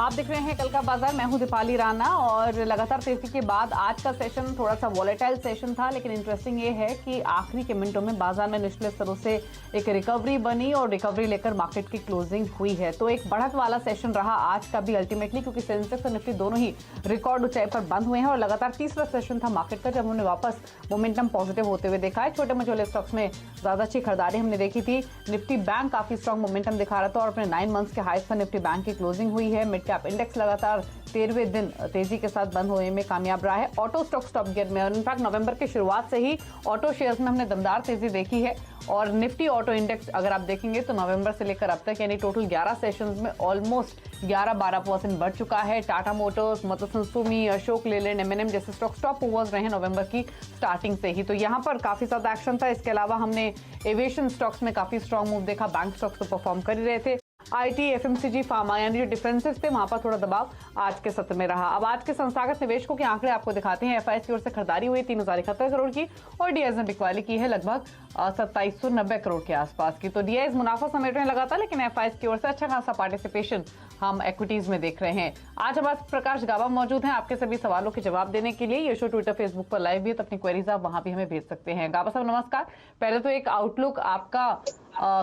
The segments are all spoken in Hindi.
आप देख रहे हैं कल का बाजार। मैं हूं दीपाली राणा और लगातार तेजी के बाद आज का सेशन थोड़ा सा वॉलेटाइल सेशन था, लेकिन इंटरेस्टिंग ये है कि आखिरी के मिनटों में बाजार में निचले स्तरों से एक रिकवरी बनी और रिकवरी लेकर मार्केट की क्लोजिंग हुई है। तो एक बढ़त वाला सेशन रहा आज का भी अल्टीमेटली, क्योंकि सेंसेक्स और निफ्टी दोनों ही रिकॉर्ड ऊंचाई पर बंद हुए हैं और लगातार तीसरा सेशन था मार्केट का जब हमने वापस मोमेंटम पॉजिटिव होते हुए देखा है। छोटे मझोले स्टॉक्स में ज्यादा अच्छी खरीदारी हमने देखी थी। निफ्टी बैंक काफी स्ट्रॉन्ग मोमेंटम दिखा रहा था और अपने 9 मंथ्स के हाईस पर निफ्टी बैंक की क्लोजिंग हुई है। मिड कैप इंडेक्स लगातार 13वें दिन तेजी के साथ बंद होने में कामयाब रहा है। ऑटो स्टॉक टॉप गियर में और इनफैक्ट नवंबर की शुरुआत से ही ऑटो शेयर्स में हमने दमदार तेजी देखी है और निफ्टी ऑटो इंडेक्स अगर आप देखेंगे तो नवंबर से लेकर अब तक यानी टोटल 11 सेशंस में ऑलमोस्ट 11-12% बढ़ चुका है। टाटा मोटर्स, मत्सुबिशी सुमी, अशोक लेलैंड, एमएनएम जैसे स्टॉक्स टॉप मूवर्स रहे नवंबर की स्टार्टिंग से ही। तो यहाँ पर काफी ज्यादा एक्शन था। इसके अलावा हमने एविएशन स्टॉक्स में काफी स्ट्रॉन्ग मूव देखा। बैंक स्टॉक्स तो परफॉर्म कर ही रहे थे। आईटी, एफएमसीजी, फार्मा यानी जो डिफेंसिव थे वहां पर थोड़ा दबाव आज के सत्र में रहा। अब आज के संस्थागत निवेशकों के आंकड़े आपको दिखाते हैं। एफआईएस की ओर से खरीदारी हुई 3071 करोड़ की और डीआईएस ने बिकवाली की है लगभग 2790 करोड़ के आसपास की। तो डीआईएस मुनाफा समेट रहे लगातार, लेकिन एफआईएस की ओर से अच्छा खासा पार्टिसिपेशन हम इक्विटीज में देख रहे हैं। आज हमारे साथ प्रकाश गाबा मौजूद हैं आपके सभी सवालों के जवाब देने के लिए। ये शो ट्विटर, फेसबुक पर लाइव भी है, तो अपनी क्वेरीज आप वहां भी हमें भेज सकते हैं। गाबा साहब नमस्कार। पहले तो एक आउटलुक आपका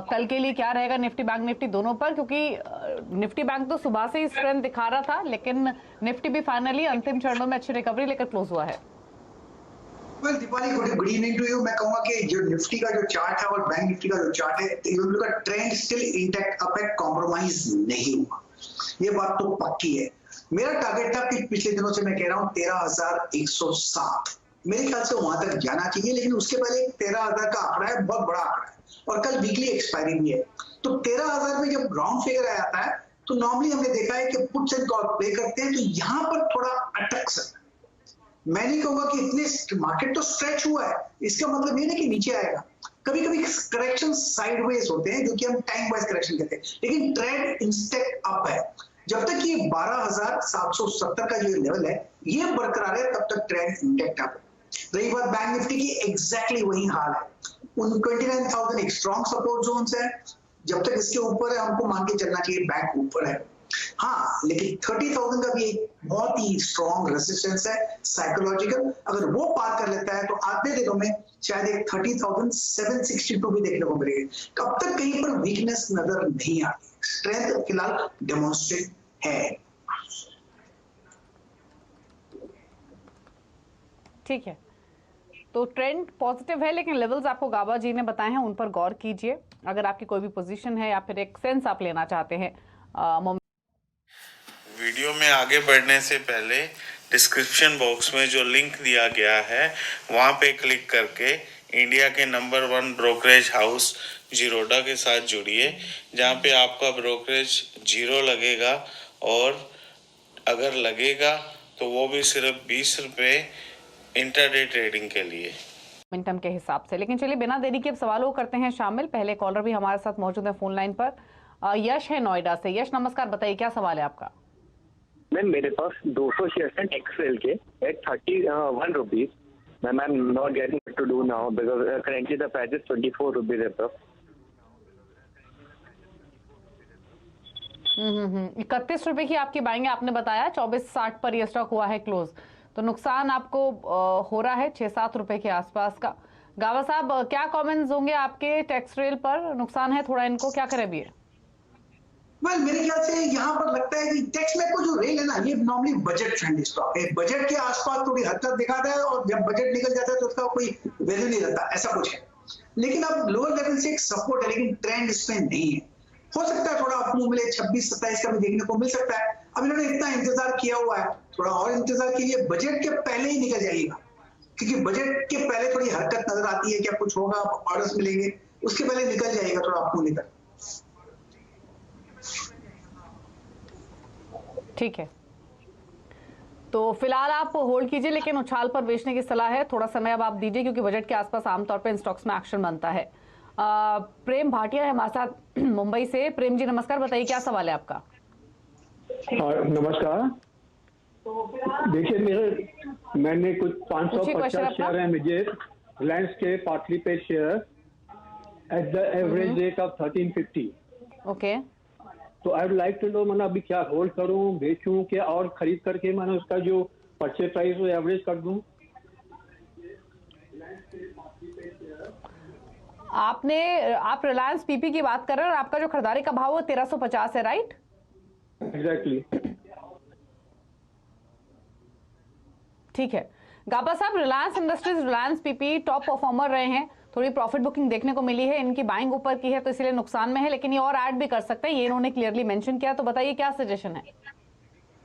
कल के लिए क्या रहेगा निफ्टी बैंक निफ्टी दोनों पर, क्योंकि निफ्टी बैंक तो सुबह से ही स्ट्रेंथ दिखा रहा था, लेकिन निफ्टी भी फाइनली अंतिम चरणों में अच्छी रिकवरी लेकर क्लोज हुआ है। Well Deepali, good evening to you. मैं कहूंगा कि जो निफ्टी का जो चार्ट है और बैंक निफ्टी का जो चार्ट है, इन लोगों का ट्रेंड स्टिल इंटैक्ट, अप है, कॉम्प्रोमाइज नहीं हुआ। ये बात तो पक्की है। मेरा टारगेट था कि पिछले दिनों से मैं कह रहा हूं 13,107, मेरे ख्याल से वहां तक जाना चाहिए, लेकिन उसके पहले 13,000 का आंकड़ा है, बहुत बड़ा आंकड़ा है और कल वीकली एक्सपायरी भी है। तो 13,000 में जब राउंड फिगर आ जाता है तो नॉर्मली हमने देखा है कि पुट्स एंड कॉल प्ले करते हैं, तो यहां पर थोड़ा अटक सकता है। मैं नहीं कहूंगा कि इतने मार्केट तो स्ट्रेच हुआ है, इसका मतलब ये नहीं कि नीचे आएगा। कभी कभी करेक्शन साइडवेज होते हैं जो कि हम टाइम वाइज करेक्शन कहते हैं, लेकिन ट्रेंड इंस्टेंट अप है। जब तक ये 12,770 का जो लेवल है ये बरकरार है, तब तक ट्रेंड इंटेक्ट अप है। रही बात बैंक निफ्टी की, एग्जैक्टली वही हाल है। उन 29,000 एक स्ट्रॉन्ग सपोर्ट जोन है। जब तक इसके ऊपर है हमको मान के चलना चाहिए बैंक ऊपर है। हाँ, लेकिन 30,000 का भी एक बहुत ही स्ट्रॉन्ग रेजिस्टेंस है साइकोलॉजिकल। अगर वो पार कर लेता है तो आधे दिनों में शायद एक 30,762 भी देखने को मिलेगी। कब तक कहीं पर वीकनेस नजर नहीं आती, स्ट्रेंथ फिलहाल डेमोन्स्ट्रेट है। ठीक है, तो ट्रेंड पॉजिटिव है, लेकिन लेवल्स आपको गाबा जी ने बताए हैं, उन पर गौर कीजिए। अगर आपकी कोई भी पोजीशन है या फिर एक सेंस आप लेना चाहते हैं। वीडियो में आगे बढ़ने से पहले डिस्क्रिप्शन बॉक्स में जो लिंक दिया गया है वहां पे क्लिक करके इंडिया के नंबर 1 ब्रोकरेज हाउस जीरोडा के साथ जुड़िए, जहां पे आपका ब्रोकरेज 0 लगेगा और अगर लगेगा तो वो भी सिर्फ 20 रुपये इंटरडे ट्रेडिंग के लिए, मोमेंटम के हिसाब से। लेकिन चलिए बिना देरी के अब सवालों करते हैं शामिल। पहले कॉलर भी हमारे साथ मौजूद है फोन लाइन पर। यश है नोएडा से। यश नमस्कार, बताइए क्या सवाल है आपका। मैम मेरे पास 200 शेयर्स हैं एक्सेल के at 31 rupees. Ma'am I am not getting to do now because currently the price is 24 rupees approx. 31 रुपए की आपकी बाइंग आपने बताया, 24.60 पर यह स्टॉक हुआ है क्लोज, तो नुकसान आपको हो रहा है 6-7 रुपए के आसपास का। गावा साहब क्या कमेंट्स होंगे आपके टैक्स रेल पर? नुकसान है थोड़ा, इनको क्या करें भी? वेल मेरे ख्याल से यहाँ पर लगता है कि टैक्स में को जो रेल है ना, ये नॉर्मली बजट फ्रेंडली स्टॉक है। बजट के आसपास थोड़ी हरकत दिखाता है और जब बजट निकल जाता है तो उसका कोई वैल्यू नहीं रहता, ऐसा कुछ है। लेकिन अब लोअर लेवल से एक सपोर्ट है, लेकिन ट्रेंड इसमें नहीं है। हो सकता है थोड़ा अपमूव मिले, 26-27 का भी देखने को मिल सकता है। अब इन्होंने इतना इंतजार किया हुआ है, थोड़ा और इंतजार कीजिए, बजट के पहले ही निकल जाइएगा, क्योंकि बजट के पहले थोड़ी हरकत नजर आती है, क्या कुछ होगा, ऑर्डर्स मिलेंगे, उसके पहले निकल जाइएगा थोड़ा अपमूव लेकर। ठीक है, तो फिलहाल आप होल्ड कीजिए, लेकिन उछाल पर बेचने की सलाह है। थोड़ा समय अब आप दीजिए, क्योंकि बजट के आसपास आमतौर पर इन स्टॉक्स में एक्शन बनता है। प्रेम भाटिया है हमारे साथ मुंबई से। प्रेम जी नमस्कार, बताइए क्या सवाल है आपका। नमस्कार। देखिए मैंने कुछ 550 शेयर है मुझे रिलायंस के partly pay share at the average rate of 1350। Okay, तो I would like to know मैंने अभी क्या होल्ड करूं, बेचूं क्या, और खरीद करके मैंने उसका जो परचेज प्राइस वो एवरेज कर दूं। आप रिलायंस पीपी की बात कर रहे हैं और आपका जो खरीदारी का भाव वो 1350 है, राइट? एग्जैक्टली। ठीक है गाबा साहब, Reliance industries, Reliance PP top performer रहे हैं, थोड़ी प्रॉफिट बुकिंग देखने को मिली है, इनकी बाइंग ऊपर की है तो इसलिए नुकसान में है, लेकिन ये और ऐड भी कर सकते हैं, ये इन्होंने क्लियरली मेंशन किया। तो बताइए क्या सजेशन है?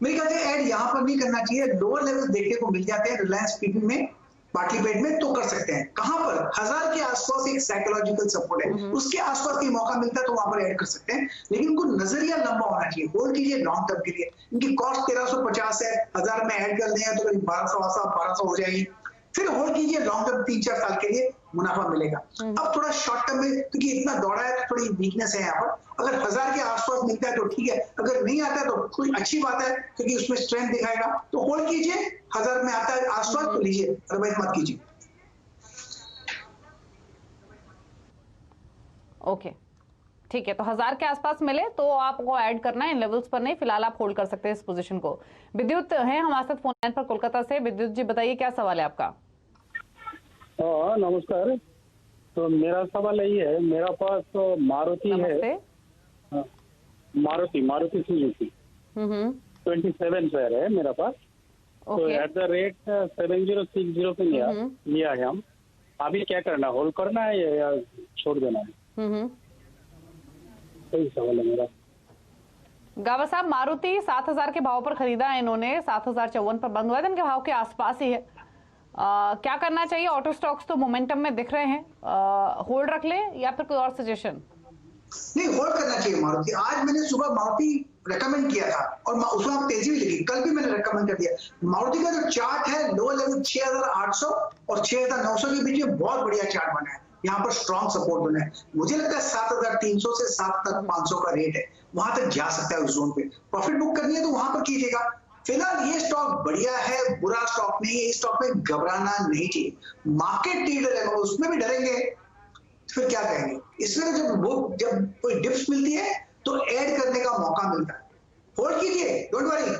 मेरे ख्याल से ऐड यहाँ पर नहीं करना चाहिए। लोअर लेवल देखने को मिल जाते हैं रिलायंस पीपी में, पार्टली में, तो कर सकते हैं। कहां पर 1000 के आसपास एक साइकोलॉजिकल सपोर्ट है, उसके आसपास कहीं मौका मिलता है तो वहां पर ऐड कर सकते हैं, लेकिन उनको नजरिया लंबा होना चाहिए। होल्ड कीजिए लॉन्ग टर्म के लिए। इनकी कॉस्ट 1350 है, 1000 में ऐड कर दें तो 1200 हो जाएगी। फिर होल्ड कीजिए लॉन्ग टर्म, 3-4 साल के लिए मुनाफा मिलेगा। अब थोड़ा शॉर्ट टर्म में क्योंकि इतना दौड़ा है तो थोड़ी वीकनेस है यहाँ पर। अगर 1000 के आसपास मिलता है तो ठीक है, अगर नहीं आता है तो कोई अच्छी बात है क्योंकि उसमें स्ट्रेंथ दिखाएगा। तो होल्ड कीजिए, 1000 में आता है आसपास तो लीजिए, अदरवाइज मत कीजिए। ओके ठीक है, तो 1000 के आसपास मिले तो आपको ऐड करना है, इन लेवल्स पर नहीं। फिलहाल आप होल्ड कर सकते हैं इस पोजीशन को। विद्युत है हमारे साथ फोन लाइन पर कोलकाता से। विद्युत जी बताइए क्या सवाल है आपका? हाँ नमस्कार। तो मेरा सवाल यही है, मेरा पास तो मारुति है, मारुति सुजुकी 27 शेयर है मेरा पास। तो एट द रेट 7060 पे लिया है हम। अभी क्या करना, होल्ड करना है या छोड़ देना है? यही सवाल है मेरा। गावा साहब, मारुति 7000 के भाव पर खरीदा है इन्होंने, 7054 पर बंद हुआ है, इनके भाव के आसपास ही है। क्या करना चाहिए? ऑटो स्टॉक्स तो मोमेंटम में दिख रहे हैं, होल्ड रख ले या फिर कोई और सजेशन? नहीं, होल्ड करना चाहिए मारुति। आज मैंने सुबह मारुति रेकमेंड किया था और उसमें आप तेजी भी लगी, कल भी मैंने रेकमेंड कर दिया। मारुति का जो चार्ट है लोअर लेवल 6800 और 6900 के बीच में बहुत बढ़िया चार्ट बना है, यहाँ पर स्ट्रॉन्ग सपोर्ट बना है। मुझे लगता है 7300 से 7500 का रेट है, वहां तक जा सकता है। उस जोन पे प्रॉफिट बुक करनी है तो वहां पर कीजिएगा। फिलहाल ये स्टॉक बढ़िया है, बुरा स्टॉक नहीं है। इस स्टॉक में घबराना नहीं चाहिए। मार्केट लीडर है, उसमें भी डरेंगे फिर क्या कहेंगे। इसमें जब कोई डिप्स मिलती है तो ऐड करने का मौका मिलता है। होल्ड कीजिए, don't worry.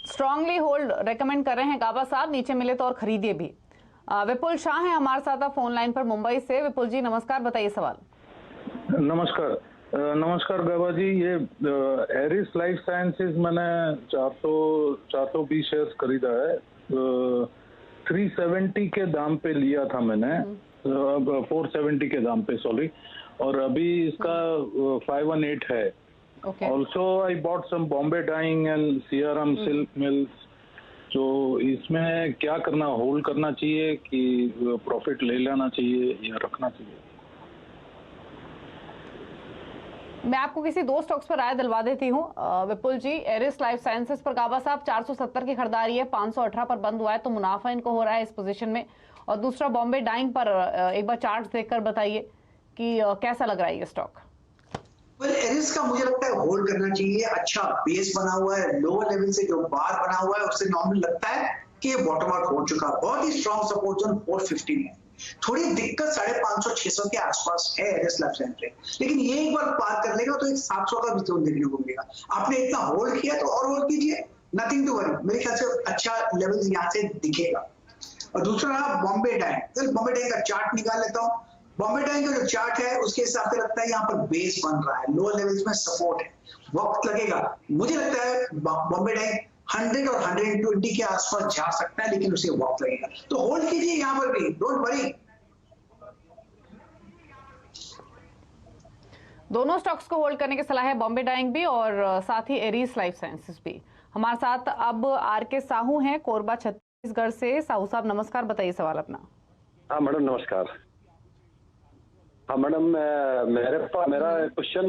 Strongly hold recommend कर रहे हैं गाबा साहब, नीचे मिले तो और खरीदिए भी। विपुल शाह है हमारे साथ फोन लाइन पर मुंबई से। विपुल जी नमस्कार, बताइए सवाल। नमस्कार गाबा जी। ये एरिस लाइफ साइंसेज मैंने 420 शेयर्स खरीदा है, 370 के दाम पे लिया था मैंने, 470 के दाम पे सॉरी, और अभी इसका 518 है। Also I bought some Bombay dyeing and CRM silk mills. तो इसमें क्या करना, होल्ड करना चाहिए कि प्रॉफिट ले लेना चाहिए या रखना चाहिए? मैं आपको किसी दो स्टॉक्स पर राय दिलवा देती हूँ विपुल जी। एरिस लाइफ साइंसेस पर गाबा साहब 470 की खरीदारी है, 518 पर बंद हुआ है, तो मुनाफा इनको हो रहा है इस पोजीशन में। और दूसरा बॉम्बे डाइंग पर एक बार चार्ट देखकर बताइए कि कैसा लग रहा है ये स्टॉक? एरिस का मुझे लगता है होल्ड करना चाहिए। अच्छा बेस बना हुआ है, लोअर लेवल से जो बार बना हुआ है उससे नॉर्मल लगता है कि बॉटम आउट हो चुका। बहुत ही स्ट्रॉन्ग सपोर्ट जोन 450 में। थोड़ी दिक्कत 550-600 के आसपास है एरिस लाइफ साइंसेज, लेकिन ये एक बार पार कर लेगा तो एक 700 का भी जोन देखने को मिलेगा। आपने इतना होल्ड किया तो और होल्ड कीजिए, नथिंग टू वरी। मेरे ख्याल से अच्छा लेवल यहाँ से दिखेगा। और दूसरा बॉम्बे डाइंग, बॉम्बे डाइंग का चार्ट निकाल लेता हूँ। बॉम्बे डाइंग का जो चार्ट है उसके हिसाब से लगता है यहाँ पर बेस बन रहा है, लोअर लेवल्स में सपोर्ट है, वक्त लगेगा। मुझे लगता है बॉम्बे डाइंग 100 और 120 के आसपास जा सकता है, लेकिन उसे वक्त लगेगा। तो होल्ड कीजिए यहाँ पर भी, डोंट वरी। दोनों स्टॉक्स को होल्ड करने की सलाह है, बॉम्बे डाइंग भी और साथ ही एरिस लाइफ साइंसेस भी। हमारे साथ अब आर.के. साहू हैं कोरबा छत्तीसगढ़ से। साहू साहब नमस्कार, बताइए सवाल अपना। हाँ मैडम नमस्कार। हाँ मैडम, मेरा क्वेश्चन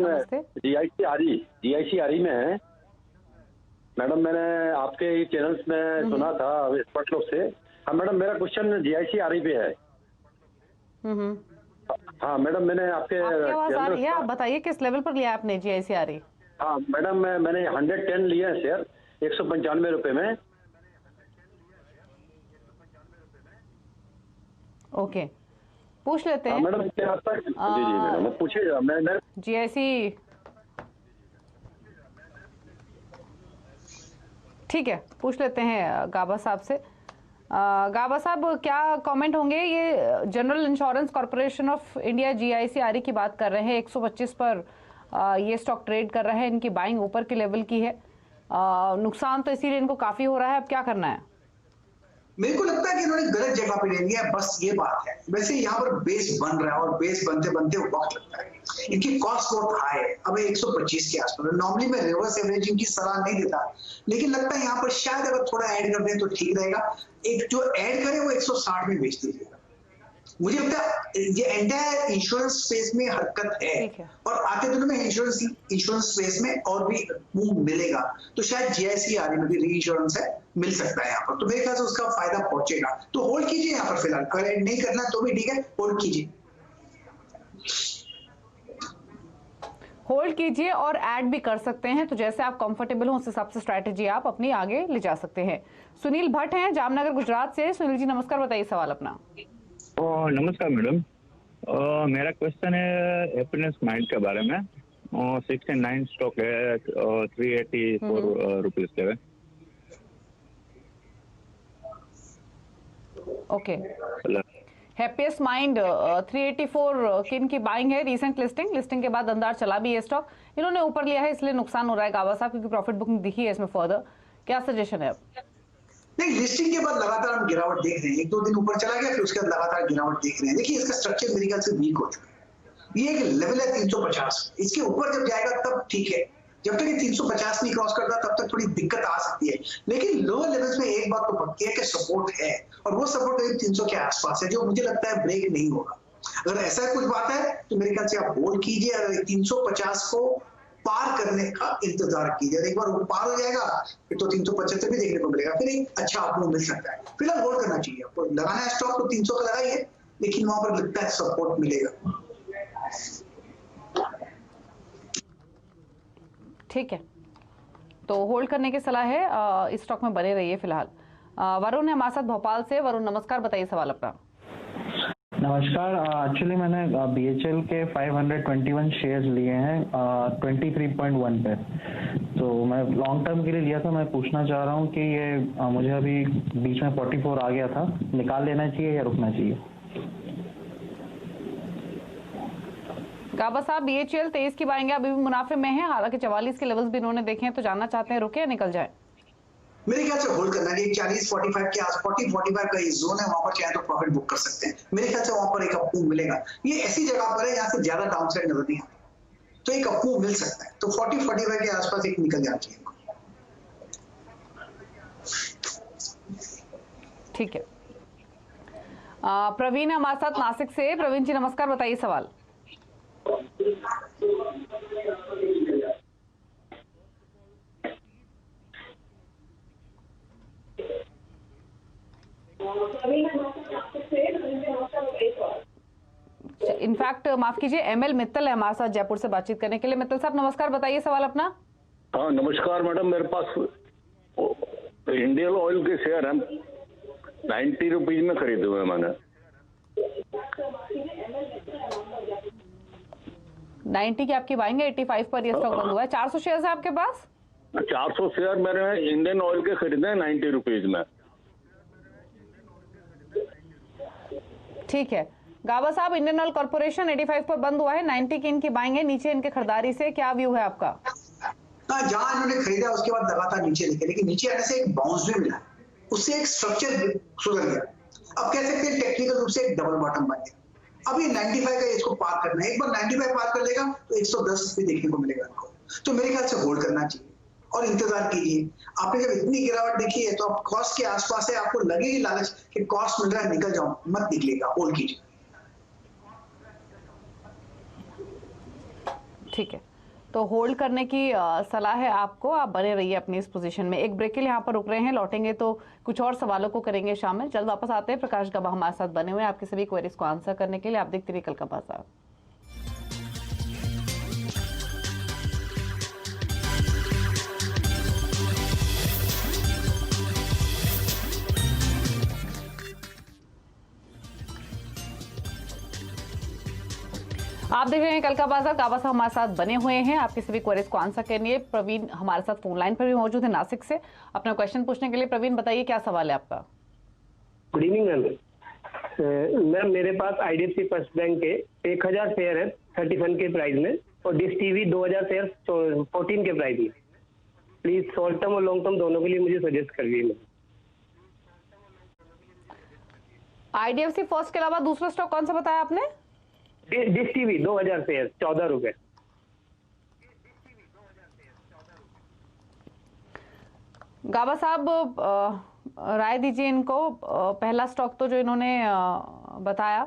जीआईसी आरी में है। मैडम मैंने आपके चैनल्स में सुना था एक्सपर्ट लोग से। हाँ मैडम, मेरा क्वेश्चन जीआईसी आरी पे है। हाँ मैडम, मैंने आपके आवाज आ रही है, आप बताइए किस लेवल पर लिया आपने जीआईसी आरी? हाँ मैडम, मैंने 110 लिए हैं शेयर 195 रुपए में। ओके, पूछ लेते हैं मैडम क्या जी मैडम पूछिए। मैं GIC, ठीक है, पूछ लेते हैं गाबा साहब से। गाबा साहब, क्या कमेंट होंगे? ये general insurance corporation of India GIC की बात कर रहे हैं, 125 पर ये स्टॉक ट्रेड कर रहा है, इनकी बाइंग ऊपर के लेवल की है, नुकसान तो इसीलिए इनको काफी हो रहा है, अब क्या करना है? मेरे को लगता है कि इन्होंने गलत जगह पे ले लिया, बस ये बात है। वैसे यहाँ पर बेस बन रहा है और बेस बनते बनते वक्त लगता है। इनकी कॉस्ट बहुत हाई है, अब 125 के आसपास। नॉर्मली मैं रिवर्स एवरेजिंग की सलाह नहीं देता, लेकिन लगता है यहाँ पर शायद अगर थोड़ा ऐड कर दें तो ठीक रहेगा। एक जो ऐड करे वो 160 में बेच दीजिएगा। मुझे लगता है ये एंटायर इंश्योरेंस स्पेस में हरकत है और आते दिनों में इंश्योरेंस स्पेस में और भी मूव मिलेगा। तो शायद GIC में भी री इंश्योरेंस है, मिल सकता है यहाँ पर, तो मेरे ख्याल से उसका फायदा पहुंचेगा। तो होल्ड कीजिए यहाँ पर फिलहाल, अगर ऐड नहीं करना तो भी ठीक है, होल्ड कीजिए। होल्ड कीजिए और ऐड भी कर सकते हैं, तो जैसे आप कंफर्टेबल हो उस हिसाब से स्ट्रैटेजी आप अपनी आगे ले जा सकते हैं। सुनील भट्ट हैं जामनगर गुजरात से। सुनील जी नमस्कार, बताइए सवाल अपना। नमस्कार मैडम, मेरा क्वेश्चन है हैप्पीनेस माइंड के बारे में। 69 स्टॉक है, 384 रुपीज के। ओके, हैप्पीएस्ट माइंड 384 किन की बाइंग है? रीसेंट लिस्टिंग के बाद अंदर चला भी ये स्टॉक, इन्होंने ऊपर लिया है इसलिए नुकसान हो रहा है गाबा साहब, क्योंकि प्रॉफिट बुकिंग दिखी है इसमें फर्दर। क्या सजेशन है अब? नहीं, लिस्टिंग के बाद लगातार हम गिरावट देख रहे हैं, 1-2 दिन ऊपर चला गया, फिर उसके बाद लगातार गिरावट देख रहे हैं। देखिए इसका स्ट्रक्चर मेरे ख्याल से वीक हो चुका है। ये एक लेवल है 350, इसके ऊपर जब जाएगा तब ठीक है, जब तक ये 350 नहीं क्रॉस करता तब तक थोड़ी दिक्कत आ सकती है। लेकिन लोअर लेवल्स में एक बात तो पक्की है कि सपोर्ट है, और वो सपोर्ट करीब 300 के आसपास है, जो मुझे लगता है ब्रेक नहीं होगा। अगर ऐसा कुछ बात है तो मेरे ख्याल से आप होल्ड कीजिए, अगर 350 को पार करने का इंतजार कीजिए। एक बार वो पार हो जाएगा फिर तो 375 भी देखने को मिलेगा, फिर एक अच्छा आपको मिल सकता है। फिलहाल होल्ड करना चाहिए, आपको लगाना है स्टॉक तो 300 का लगाइए, लेकिन वहां पर लगता है सपोर्ट मिलेगा। ठीक है, तो होल्ड करने की सलाह है, इस स्टॉक में बने रहिए फिलहाल। वरुण है हमारे साथ भोपाल से। वरुण नमस्कार, बताइए सवाल अपना। नमस्कार, एक्चुअली मैंने BHL के 521 शेयर्स लिए हैं 23.1 पे, तो मैं लॉन्ग टर्म के लिए लिया था। मैं पूछना चाह रहा हूँ कि ये मुझे अभी बीच में 44 आ गया था, निकाल लेना चाहिए या रुकना चाहिए? गाबा साहब, BHL 23 की बाइंग अभी भी मुनाफे में है, हालांकि 44 के लेवल्स भी इन्होंने देखे हैं, तो जानना चाहते हैं रुके या निकल जाए? मेरे ख्याल से होल्ड करना है। 40-45 के आस 40-45 का ये जोन है, वहां पर चाहे तो प्रॉफिट बुक कर सकते हैं। मेरे ख्याल से वहां पर एक अपमूव मिलेगा। ये ऐसी जगह पर है जहां से ज्यादा डाउनसाइड नजर नहीं आता, तो एक अपमूव मिल सकता है। तो 40-45 के आसपास एक निकल जाना चाहिए। ठीक है, प्रवीण हमारे साथ नासिक से। प्रवीण जी नमस्कार, बताइए सवाल। इनफैक्ट माफ कीजिए, ML मित्तल है हमारे साथ जयपुर से बातचीत करने के लिए। मित्तल साहब नमस्कार, बताइए सवाल अपना। हाँ नमस्कार मैडम, मेरे पास इंडियन ऑयल के शेयर हैं, 90 रुपीज में खरीदे हुए मैंने। 90 की आपकी बाइंग है, 85 पर ये स्टॉक बंद हुआ है। 400 शेयर है आपके पास? 400 शेयर मेरे इंडियन ऑयल के खरीदे हैं 90 रुपीज में। ठीक है, गाबा साहब, इंडियन ऑयल कॉर्पोरेशन 85 पर बंद हुआ है, 90 की इनकी बाइंग है, नीचे इनके खरीदारी से क्या व्यू है आपका? जहां इन्होंने खरीदा उसके बाद लगातार नीचे निकले, लेकिन नीचे आने से एक बाउंस भी मिला, उससे एक स्ट्रक्चर सुधर गया। अब कह सकते हैं टेक्निकल रूप से एक डबल बॉटम बन गया। अब ये 95 का इसको पार करना है, एक बार 95 पार कर लेगा तो 110 भी देखने को मिलेगा आपको। तो मेरे ख्याल से होल्ड करना चाहिए और इंतजार कीजिए। आपने जब इतनी गिरावट देखी है तो आप कॉस्ट के आसपास है, आपको लगेगी लालच कि कॉस्ट मिल रहा है निकल जाओ, मत निकलेगा, होल्ड कीजिए। ठीक है, तो होल्ड करने की सलाह है आपको, आप बने रहिए अपनी इस पोजीशन में। एक ब्रेक के लिए यहाँ पर रुक रहे हैं, लौटेंगे तो कुछ और सवालों को करेंगे शामिल। जल्द वापस आते हैं। प्रकाश गबा हमारे साथ बने हुए हैं आपके सभी क्वेरीज को आंसर करने के लिए। आप देखते रहिए कल का बाजार। आप देख रहे हैं कल का बाजार। काबा साहब हमारे साथ बने हुए हैं आपके सभी क्वेरीज को आंसर करने के लिए। प्रवीण हमारे साथ फोन लाइन पर भी मौजूद है नासिक से अपना क्वेश्चन पूछने के लिए। प्रवीण बताइए क्या सवाल है आपका। Good evening ma'am. मैम मेरे पास IDFC फर्स्ट बैंक के 1000 शेयर है 31 के प्राइस में और डिश टीवी 2000 शेयर 14 के प्राइस में। प्लीज शॉर्ट टर्म और लॉन्ग टर्म दोनों के लिए मुझे सजेस्ट करिए। IDFC फर्स्ट के अलावा दूसरा स्टॉक कौन सा बताया आपने? डिश टीवी 2000 शेयर 14 रुपए। गाबा साहब राय दीजिए इनको। पहला स्टॉक तो जो इन्होंने बताया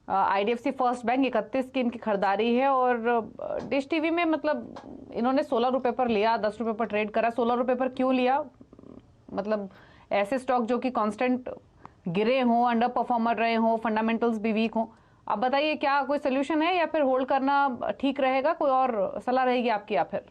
IDFC फर्स्ट बैंक 31 की इनकी खरीदारी है और डिश टीवी में मतलब इन्होंने 16 रुपए पर लिया, 10 रुपए पर ट्रेड करा। 16 रुपए पर क्यों लिया? मतलब ऐसे स्टॉक जो कि कांस्टेंट गिरे हों, अंडर परफॉर्मर रहे हों, फंडामेंटल्स भी वीक हों। आप बताइए क्या कोई सोल्यूशन है या फिर होल्ड करना ठीक रहेगा? कोई और सलाह रहेगी आपकी या फिर?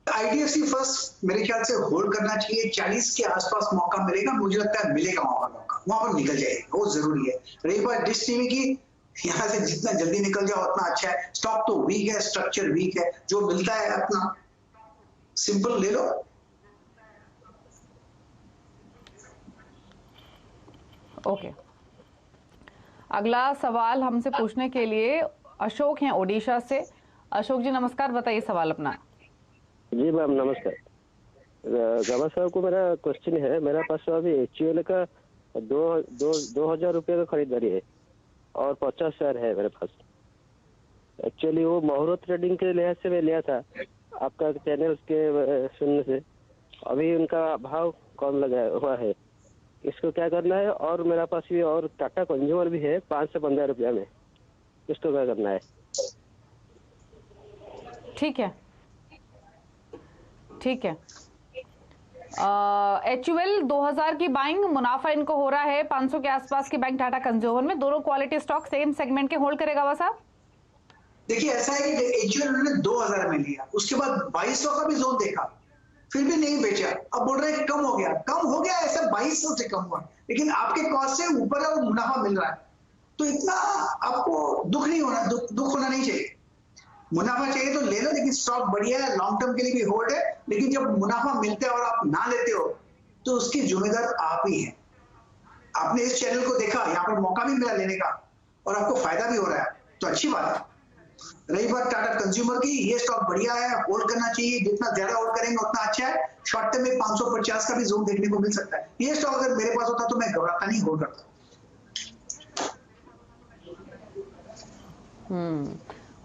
IDFC फर्स्ट मेरे ख्याल से होल्ड करना चाहिए। 40 के आसपास मौका मिलेगा, मुझे लगता है मिलेगा मौका, वहां पर निकल जाएगा, वो जरूरी है। रही बात डिश टीवी की, यहाँ से जितना जल्दी निकल जाओ उतना अच्छा है। स्टॉक तो वीक है, स्ट्रक्चर वीक है, जो मिलता है अपना सिंपल ले लो। ओके अगला सवाल हमसे पूछने के लिए अशोक हैं ओडिशा से। अशोक जी नमस्कार, बताइए सवाल अपना। जी मैम नमस्कार। गवा साहब को मेरा क्वेश्चन है, मेरा पास अभी HUL का 2000 रुपये का खरीदारी है और 50 शेयर है मेरे पास। एक्चुअली वो मुहूर्त ट्रेडिंग के लिहाज से मैं लिया था आपका चैनल के सुनने से। अभी उनका भाव कम लगा हुआ है, इसको क्या करना है? और मेरा पास भी और टाटा कंज्यूमर भी है 5 से 15 रुपया में, इसको क्या करना है? ठीक है ठीक है। HUL 2000 की बाइंग, मुनाफा इनको हो रहा है 500 के आसपास की बाइंग टाटा कंज्यूमर में। दोनों क्वालिटी स्टॉक सेम सेगमेंट के होल्ड करेगा वह साहब? देखिए ऐसा है कि HUL उन्होंने 2000 में लिया, उसके बाद 2200 का भी जोन देखा, फिर भी नहीं बेचा। अब बोल रहे हैं कम हो गया, ऐसा 2200 से कम हुआ, लेकिन आपके कॉस्ट से ऊपर है और मुनाफा मिल रहा है, तो इतना आपको दुख होना नहीं चाहिए। मुनाफा चाहिए तो ले लो, लेकिन स्टॉक बढ़िया है, लॉन्ग टर्म के लिए भी होल्ड है। लेकिन जब मुनाफा मिलता है और आप ना लेते हो तो उसकी जिम्मेदार आप ही हैं। आपने इस चैनल को देखा, यहाँ पर मौका भी मिला लेने का और आपको फायदा भी हो रहा है, तो अच्छी बात है। रही बात टाटा कंज्यूमर की, ये स्टॉक बढ़िया है, होल्ड करना चाहिए। जितना ज्यादा होल्ड करेंगे उतना अच्छा है। शॉर्ट टर्म में 550 का भी जोन देखने को मिल सकता है। ये स्टॉक अगर मेरे पास होता तो मैं घबराता नहीं, होल्ड करता।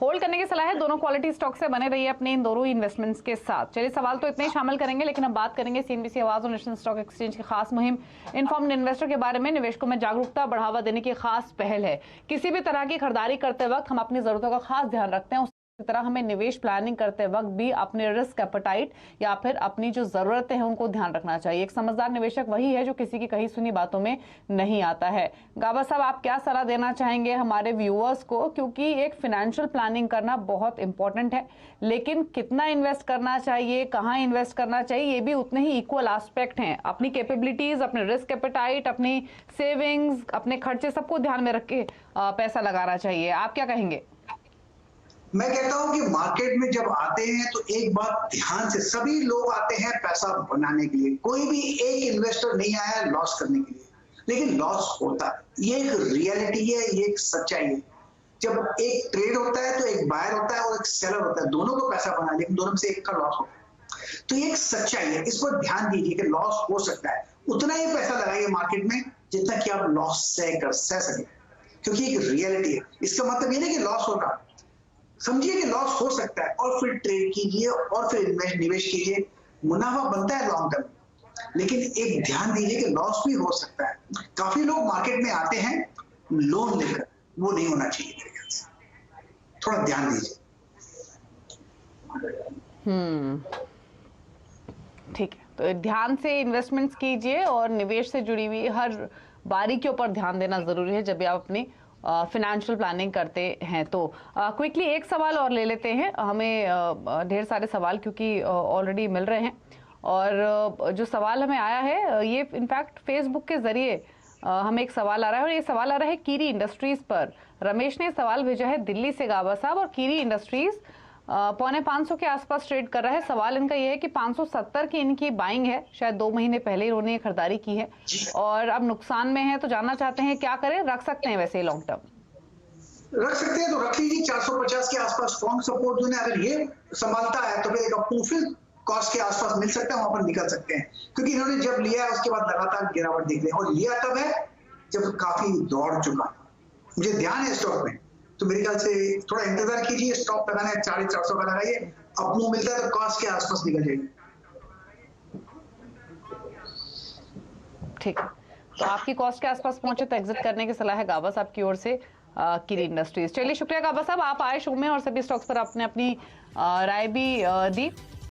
होल्ड करने की सलाह है। दोनों क्वालिटी स्टॉक से बने रहिए अपने इन दोनों इन्वेस्टमेंट्स के साथ। चलिए सवाल तो इतने ही शामिल करेंगे, लेकिन अब बात करेंगे CNBC आवाज और नेशनल स्टॉक एक्सचेंज की खास मुहिम इन्फॉर्म्ड इन्वेस्टर के बारे में। निवेशकों में जागरूकता बढ़ावा देने की खास पहल है। किसी भी तरह की खरीदारी करते वक्त हम अपनी जरूरतों का खास ध्यान रखते हैं, उसी तरह हमें निवेश प्लानिंग करते वक्त भी अपने रिस्क एपेटाइट या फिर अपनी जो जरूरतें हैं उनको ध्यान रखना चाहिए। एक समझदार निवेशक वही है जो किसी की कही सुनी बातों में नहीं आता है। गाबा साहब आप क्या सलाह देना चाहेंगे हमारे व्यूअर्स को? क्योंकि एक फाइनेंशियल प्लानिंग करना बहुत इंपॉर्टेंट है, लेकिन कितना इन्वेस्ट करना चाहिए, कहाँ इन्वेस्ट करना चाहिए, ये भी उतने ही इक्वल एस्पेक्ट हैं। अपनी कैपेबिलिटीज, अपने रिस्क एपेटाइट, अपनी सेविंग्स, अपने खर्चे सबको ध्यान में रख के पैसा लगाना चाहिए। आप क्या कहेंगे? मैं कहता हूं कि मार्केट में जब आते हैं तो एक बात ध्यान से, सभी लोग आते हैं पैसा बनाने के लिए, कोई भी एक इन्वेस्टर नहीं आया लॉस करने के लिए, लेकिन लॉस होता है। ये एक रियलिटी है, ये एक सच्चाई है। जब एक ट्रेड होता है तो एक बायर होता है और एक सेलर होता है, दोनों को पैसा बना, लेकिन दोनों में से एक का लॉस होता है। तो ये एक सच्चाई है, इस पर ध्यान दीजिए कि लॉस हो सकता है। उतना ही पैसा लगाइए मार्केट में जितना कि आप लॉस सह सके, क्योंकि एक रियलिटी है। इसका मतलब ये नहीं कि लॉस होगा, समझिए कि लॉस हो सकता है और फिर ट्रेड कीजिए और फिर निवेश कीजिए। मुनाफा बनता है लॉन्ग टर्म, लेकिन एक ध्यान दीजिए कि लॉस भी हो सकता है। काफी लोग मार्केट में आते हैं लोन लेकर, वो नहीं होना चाहिए मेरे ख्याल से। थोड़ा ध्यान दीजिए। ठीक है, तो ध्यान से इन्वेस्टमेंट्स कीजिए और निवेश से जुड़ी हुई हर बारीकियों पर ध्यान देना जरूरी है जब आप अपनी फाइनेंशियल प्लानिंग करते हैं। तो क्विकली एक सवाल और ले लेते हैं। हमें ढेर सारे सवाल क्योंकि ऑलरेडी मिल रहे हैं, और जो सवाल हमें आया है ये इनफैक्ट फेसबुक के जरिए हमें एक सवाल आ रहा है और ये सवाल आ रहा है कीरी इंडस्ट्रीज पर। रमेश ने सवाल भेजा है दिल्ली से गाबा साहब, और कीरी इंडस्ट्रीज 450 के आसपास ट्रेड कर रहा है। सवाल इनका ये है कि 570 की इनकी बाइंग है, शायद 2 महीने पहले इन्होंने खरीदारी की है और अब नुकसान में है, तो जानना चाहते हैं क्या करें। रख सकते हैं वैसे लॉन्ग टर्म? रख सकते हैं तो रख लीजिए। 450 के आसपास स्ट्रॉन्ग सपोर्ट जो है, अगर ये संभालता है तो फिर एक अप्रूवल कॉस्ट के आसपास मिल सकता है, वहां पर निकल सकते हैं। क्योंकि इन्होंने जब लिया है उसके बाद लगातार गिरावट देख रहे हैं, और लिया तब है जब काफी दौड़ चुका। मुझे ध्यान है स्टॉक में, तो मेरे ख्याल से थोड़ा इंतजार कीजिए। स्टॉप लगाना है 450 का लगाइए, अप्रूव मिलता है तो कॉस्ट के आसपास निकल जाएगी। ठीक है, तो आपकी कॉस्ट के आसपास पहुंचे तो एग्जिट करने की सलाह है गाबा साहब की ओर से कीरी इंडस्ट्रीज। चलिए शुक्रिया गाबा साहब, आप आए शो में और सभी स्टॉक्स पर आपने अपनी राय भी दी।